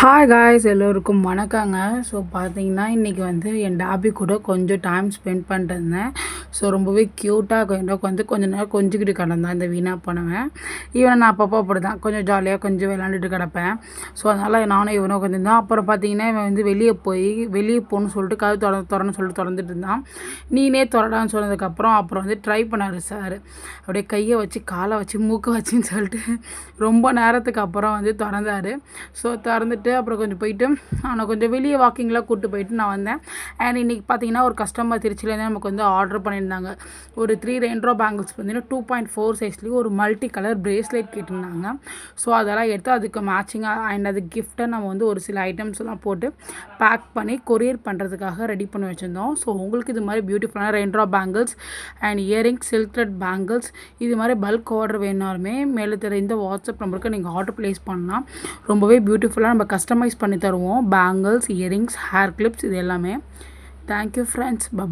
Hi guys, எல்லோருக்கும் வணக்கங்க. So பார்த்தீங்கன்னா, இன்றைக்கி வந்து என் டாபி கூட கொஞ்சம் டைம் ஸ்பெண்ட் பண்ணிட்டுருந்தேன். ஸோ ரொம்பவே க்யூட்டாக எனக்கு வந்து கொஞ்ச நேரம் கொஞ்சிக்கிட்டு கிடந்தான் இந்த வீணாக போனவன். இவனை நான் அப்பப்போ அப்படி தான் கொஞ்சம் ஜாலியாக கொஞ்சம் விளாண்டுட்டு கிடப்பேன். ஸோ அதனால் நானும் இவனும் கொஞ்சம் அப்புறம் பார்த்தீங்கன்னா, இவன் வந்து வெளியே போகணுன்னு சொல்லிட்டு கதவு திறன்னு சொல்லிட்டு திறந்துட்டு இருந்தான். நீனே திறடான்னு சொன்னதுக்கப்புறம் அப்புறம் வந்து ட்ரை பண்ணார் சார். அப்படியே கையை வச்சு காலை வச்சு மூக்கை வச்சுன்னு சொல்லிட்டு ரொம்ப நேரத்துக்கு அப்புறம் வந்து திறந்தார். ஸோ திறந்துட்டு அப்புறம் கொஞ்சம் போயிட்டு அவனை கொஞ்சம் வெளியே வாக்கிங்லாம் கூப்பிட்டு போயிட்டு நான் வந்தேன். அண்ட் இன்றைக்கி பார்த்தீங்கன்னா, ஒரு கஸ்டமர் திருச்சியிலேருந்து நமக்கு வந்து ஆர்டர் பண்ணியிருந்தாங்க. ஒரு 3 ரெயின்ட்ரோ பேங்கிள்ஸ் பார்த்தீங்கன்னா 2.4 சைஸ்லேயும் ஒரு மல்டி கலர் பிரேஸ்லெட் கேட்டிருந்தாங்க. ஸோ அதெல்லாம் எடுத்து அதுக்கு மேட்சிங்காக அண்ட் அது கிஃப்ட்டை நம்ம வந்து ஒரு சில ஐட்டம்ஸ்லாம் போட்டு பேக் பண்ணி கொரியர் பண்ணுறதுக்காக ரெடி பண்ணி வச்சுருந்தோம். ஸோ உங்களுக்கு இது மாதிரி பியூட்டிஃபுல்லான raindrop bangles and earrings, silk thread bangles இது மாதிரி பல்க் ஆர்டர் வேணாலுமே மேலே தர இந்த வாட்ஸ்அப் நம்பருக்கு நீங்கள் ஆர்டர் ப்ளேஸ் பண்ணலாம். ரொம்பவே பியூட்டிஃபுல்லாக நம்ம கஸ்டமைஸ் பண்ணி தருவோம். பேங்கிள்ஸ், இயரிங்ஸ், ஹேர் கிளிப்ஸ் இது எல்லாமே. Thank you friends. பை.